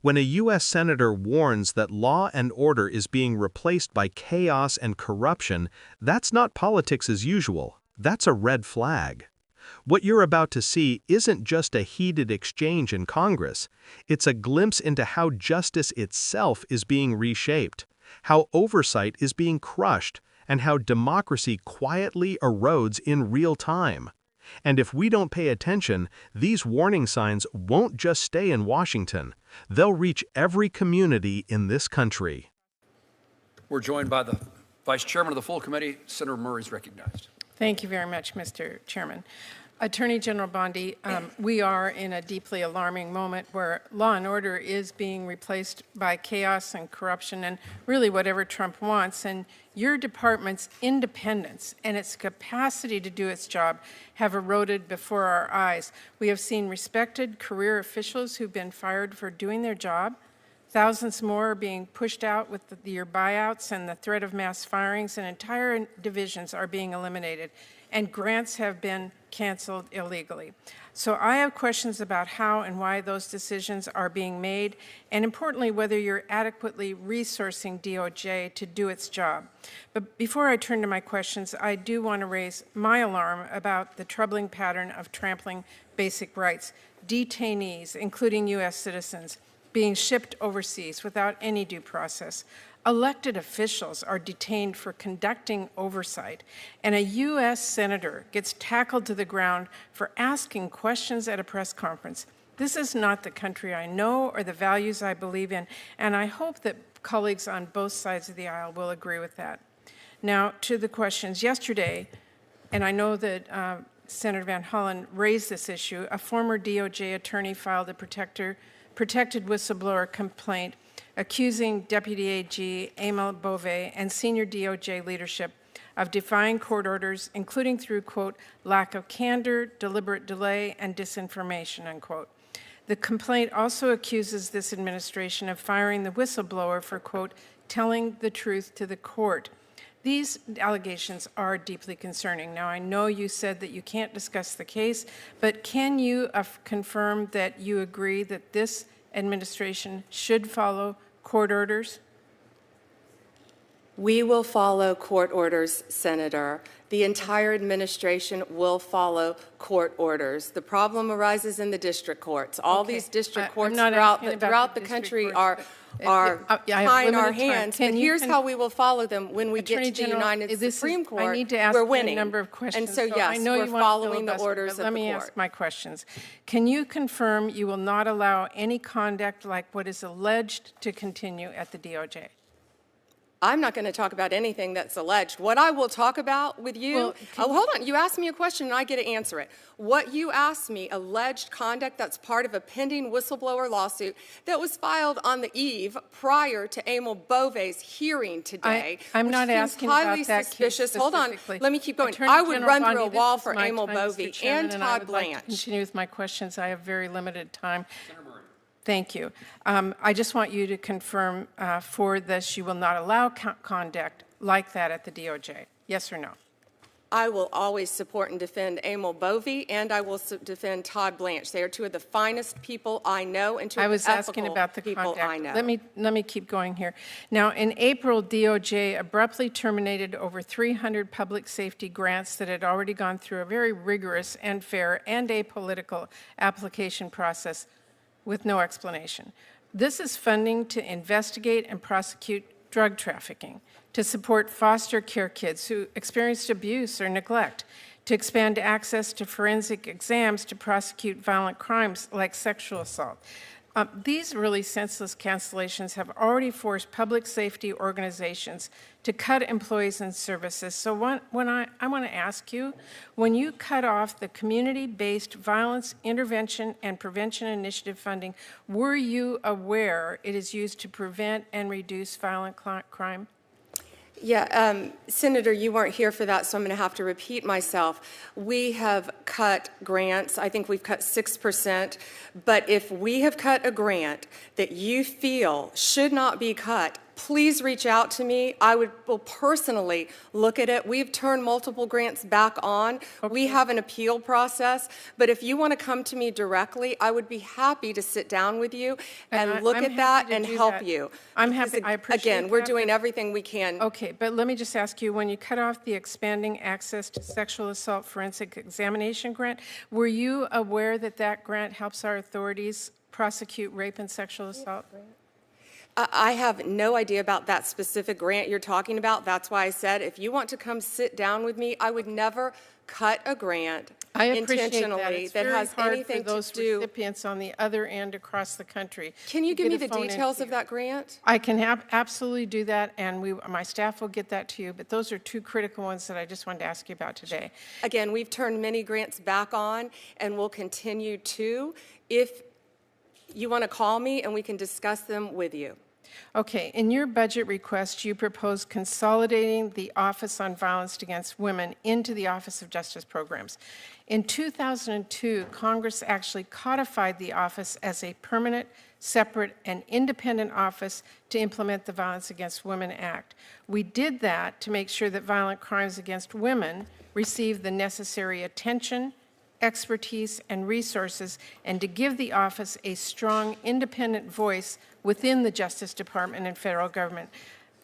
When a U.S. Senator warns that law and order is being replaced by chaos and corruption, that's not politics as usual. That's a red flag. What you're about to see isn't just a heated exchange in Congress. It's a glimpse into how justice itself is being reshaped, how oversight is being crushed, and how democracy quietly erodes in real time. And if we don't pay attention, these warning signs won't just stay in Washington. They'll reach every community in this country. We're joined by the Vice Chairman of the full committee. Senator Murray is recognized. Thank you very much, Mr. Chairman. Attorney General Bondi, we are in a deeply alarming moment where law and order is being replaced by chaos and corruption and really whatever Trump wants. And your department's independence and its capacity to do its job have eroded before our eyes. We have seen respected career officials who've been fired for doing their job. Thousands more are being pushed out with your buyouts and the threat of mass firings, and entire divisions are being eliminated, and grants have been canceled illegally. So I have questions about how and why those decisions are being made, and importantly, whether you're adequately resourcing DOJ to do its job. But before I turn to my questions, I do want to raise my alarm about the troubling pattern of trampling basic rights. Detainees, including U.S. citizens, being shipped overseas without any due process. Elected officials are detained for conducting oversight, and a U.S. senator gets tackled to the ground for asking questions at a press conference. This is not the country I know or the values I believe in, and I hope that colleagues on both sides of the aisle will agree with that. Now, to the questions. Yesterday, and I know that Senator Van Hollen raised this issue, a former DOJ attorney filed a protected whistleblower complaint accusing Deputy AG Emil Bove and senior DOJ leadership of defying court orders, including through, quote, lack of candor, deliberate delay, and disinformation, unquote. The complaint also accuses this administration of firing the whistleblower for, quote, telling the truth to the court. These allegations are deeply concerning. Now, I know you said that you can't discuss the case, but can you confirm that you agree that this administration should follow court orders? We will follow court orders, Senator. The entire administration will follow court orders. The problem arises in the district courts. All these district courts throughout the country are tying our hands, but here's how we will follow them when we get to the United Supreme Court. I need to ask we're winning. A number of questions. And so, yes, I know we're following the orders of the court. Let me ask my questions. Can you confirm you will not allow any conduct like what is alleged to continue at the DOJ? I'm not going to talk about anything that's alleged. What I will talk about with you, hold on, you asked me a question and I get to answer it. What you asked me, alleged conduct that's part of a pending whistleblower lawsuit that was filed on the eve prior to Emil Bove's hearing today. I'm not asking about that suspicious. Case hold on, let me keep going. I would run through a wall for Emil Bove and Todd Blanche. Like to continue with my questions. I have very limited time. Thank you. I just want you to confirm for this you will not allow conduct like that at the DOJ. Yes or no? I will always support and defend Emil Bove, and I will defend Todd Blanche. They are two of the finest people I know and two of the ethical people I know. I was asking about the conduct. Let me keep going here. Now, in April, DOJ abruptly terminated over 300 public safety grants that had already gone through a very rigorous and fair and apolitical application process with no explanation. This is funding to investigate and prosecute drug trafficking, to support foster care kids who experienced abuse or neglect, to expand access to forensic exams to prosecute violent crimes like sexual assault. These really senseless cancellations have already forced public safety organizations to cut employees and services. So I want to ask you, when you cut off the community-based violence intervention and prevention initiative funding, were you aware it is used to prevent and reduce violent crime? Yeah, Senator, you weren't here for that, so I'm going to have to repeat myself. We have cut grants. I think we've cut 6%. But if we have cut a grant that you feel should not be cut, please reach out to me. I will personally look at it. We've turned multiple grants back on. Okay. We have an appeal process, but if you want to come to me directly, I would be happy to sit down with you and look at that and help you. I'm happy. I appreciate Again, we're doing everything we can. Okay, but let me just ask you, when you cut off the Expanding Access to Sexual Assault Forensic Examination grant, were you aware that that grant helps our authorities prosecute rape and sexual assault? I have no idea about that specific grant you're talking about. That's why I said if you want to come sit down with me, I would never cut a grant intentionally that has anything to do. Those recipients on the other end across the country. Can you give me the details of that grant? I can absolutely do that, and my staff will get that to you, but those are two critical ones that I just wanted to ask you about today. Again, we've turned many grants back on, and we'll continue to. If you want to call me, and we can discuss them with you. Okay, in your budget request, you propose consolidating the Office on Violence Against Women into the Office of Justice Programs. In 2002, Congress actually codified the office as a permanent, separate, and independent office to implement the Violence Against Women Act. We did that to make sure that violent crimes against women receive the necessary attention, expertise, and resources, and to give the office a strong, independent voice within the Justice Department and federal government.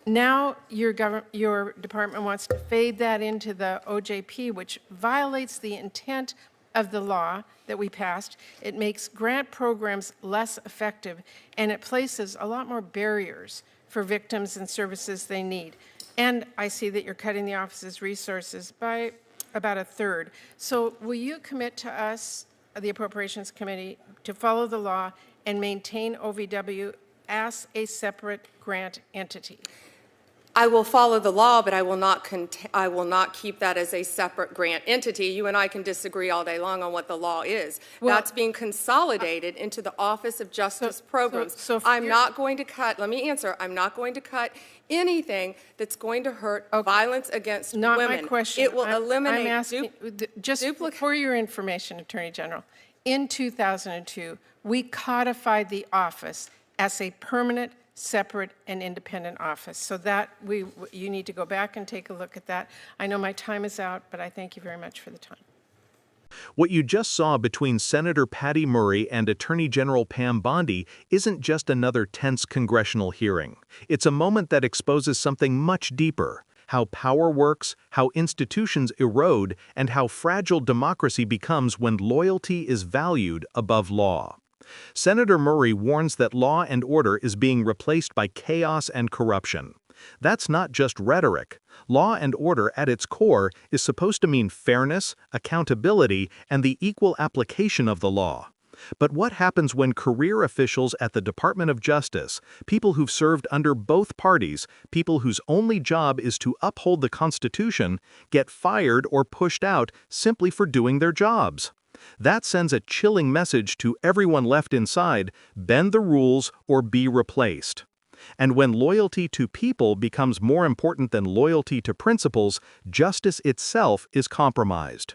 Now your department wants to fade that into the OJP, which violates the intent of the law that we passed. It makes grant programs less effective, and it places a lot more barriers for victims and services they need. And I see that you're cutting the office's resources by about a third. So will you commit to us, the Appropriations Committee, to follow the law and maintain OVW as a separate grant entity? I will follow the law, but I will not keep that as a separate grant entity. You and I can disagree all day long on what the law is. Well, that's being consolidated into the Office of Justice Programs. I'm not going to cut, let me answer, I'm not going to cut anything that's going to hurt violence against women. Not my question. It will eliminate I'm asking, just for your information, Attorney General, in 2002, we codified the office as a permanent, separate, and independent office. So that you need to go back and take a look at that. I know my time is out, but I thank you very much for the time. What you just saw between Senator Patty Murray and Attorney General Pam Bondi isn't just another tense congressional hearing. It's a moment that exposes something much deeper: how power works, how institutions erode, and how fragile democracy becomes when loyalty is valued above law. Senator Murray warns that law and order is being replaced by chaos and corruption. That's not just rhetoric. Law and order at its core is supposed to mean fairness, accountability, and the equal application of the law. But what happens when career officials at the Department of Justice, people who've served under both parties, people whose only job is to uphold the Constitution, get fired or pushed out simply for doing their jobs? That sends a chilling message to everyone left inside: bend the rules or be replaced. And when loyalty to people becomes more important than loyalty to principles, justice itself is compromised.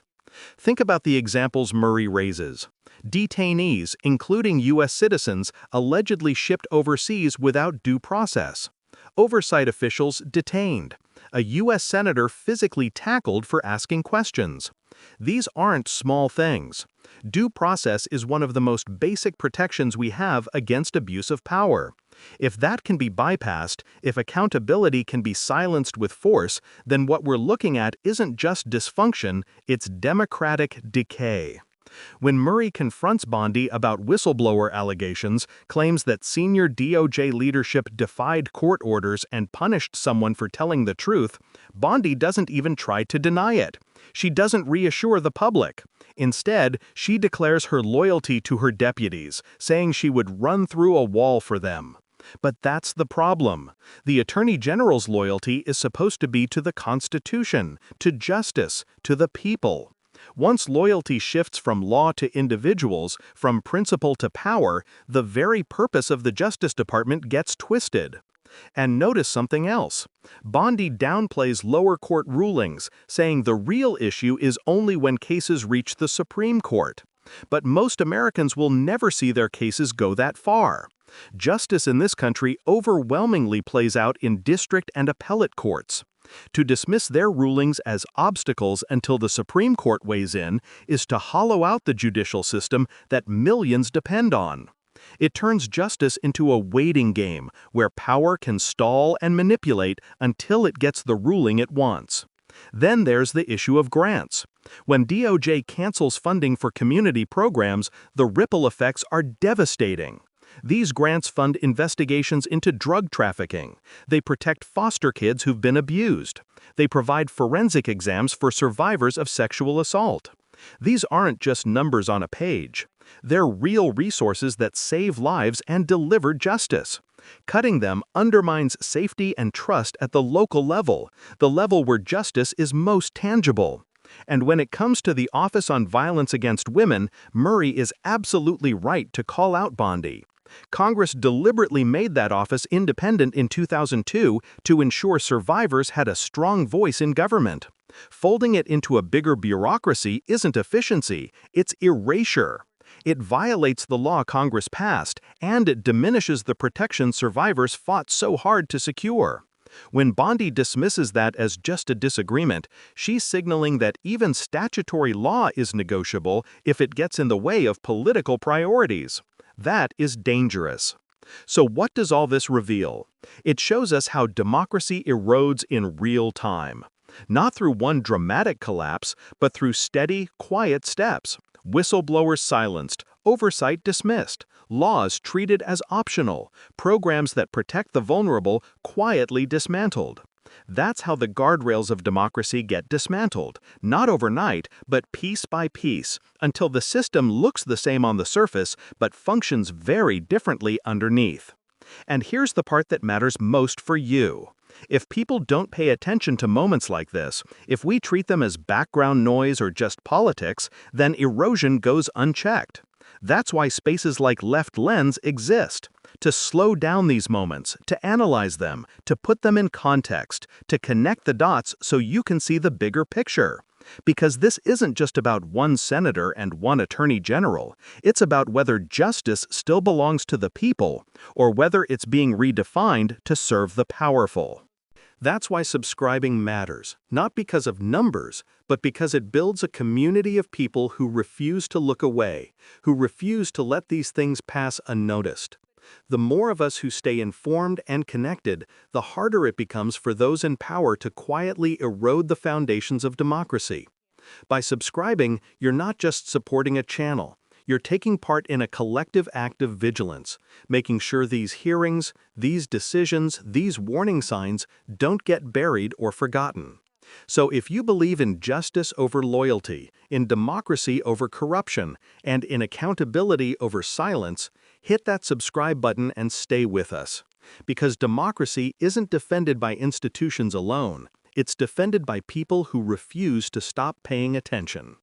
Think about the examples Murray raises. Detainees, including U.S. citizens, allegedly shipped overseas without due process. Oversight officials detained. A U.S. senator physically tackled for asking questions. These aren't small things. Due process is one of the most basic protections we have against abuse of power. If that can be bypassed, if accountability can be silenced with force, then what we're looking at isn't just dysfunction, it's democratic decay. When Murray confronts Bondi about whistleblower allegations, claims that senior DOJ leadership defied court orders and punished someone for telling the truth, Bondi doesn't even try to deny it. She doesn't reassure the public. Instead, she declares her loyalty to her deputies, saying she would run through a wall for them. But that's the problem. The Attorney General's loyalty is supposed to be to the Constitution, to justice, to the people. Once loyalty shifts from law to individuals, from principle to power, the very purpose of the Justice Department gets twisted. And notice something else. Bondi downplays lower court rulings, saying the real issue is only when cases reach the Supreme Court. But most Americans will never see their cases go that far. Justice in this country overwhelmingly plays out in district and appellate courts. To dismiss their rulings as obstacles until the Supreme Court weighs in is to hollow out the judicial system that millions depend on. It turns justice into a waiting game where power can stall and manipulate until it gets the ruling it wants. Then there's the issue of grants. When DOJ cancels funding for community programs, the ripple effects are devastating. These grants fund investigations into drug trafficking. They protect foster kids who've been abused. They provide forensic exams for survivors of sexual assault. These aren't just numbers on a page. They're real resources that save lives and deliver justice. Cutting them undermines safety and trust at the local level, the level where justice is most tangible. And when it comes to the Office on Violence Against Women, Murray is absolutely right to call out Bondi. Congress deliberately made that office independent in 2002 to ensure survivors had a strong voice in government. Folding it into a bigger bureaucracy isn't efficiency, it's erasure. It violates the law Congress passed, and it diminishes the protection survivors fought so hard to secure. When Bondi dismisses that as just a disagreement, she's signaling that even statutory law is negotiable if it gets in the way of political priorities. That is dangerous. So what does all this reveal? It shows us how democracy erodes in real time. Not through one dramatic collapse, but through steady, quiet steps. Whistleblowers silenced, oversight dismissed, laws treated as optional, programs that protect the vulnerable quietly dismantled. That's how the guardrails of democracy get dismantled, not overnight, but piece by piece, until the system looks the same on the surface but functions very differently underneath. And here's the part that matters most for you. If people don't pay attention to moments like this, if we treat them as background noise or just politics, then erosion goes unchecked. That's why spaces like Left Lens exist. To slow down these moments, to analyze them, to put them in context, to connect the dots so you can see the bigger picture. Because this isn't just about one senator and one attorney general. It's about whether justice still belongs to the people, or whether it's being redefined to serve the powerful. That's why subscribing matters, not because of numbers, but because it builds a community of people who refuse to look away, who refuse to let these things pass unnoticed. The more of us who stay informed and connected, the harder it becomes for those in power to quietly erode the foundations of democracy. By subscribing, you're not just supporting a channel. You're taking part in a collective act of vigilance, making sure these hearings, these decisions, these warning signs don't get buried or forgotten. So if you believe in justice over loyalty, in democracy over corruption, and in accountability over silence, hit that subscribe button and stay with us. Because democracy isn't defended by institutions alone. It's defended by people who refuse to stop paying attention.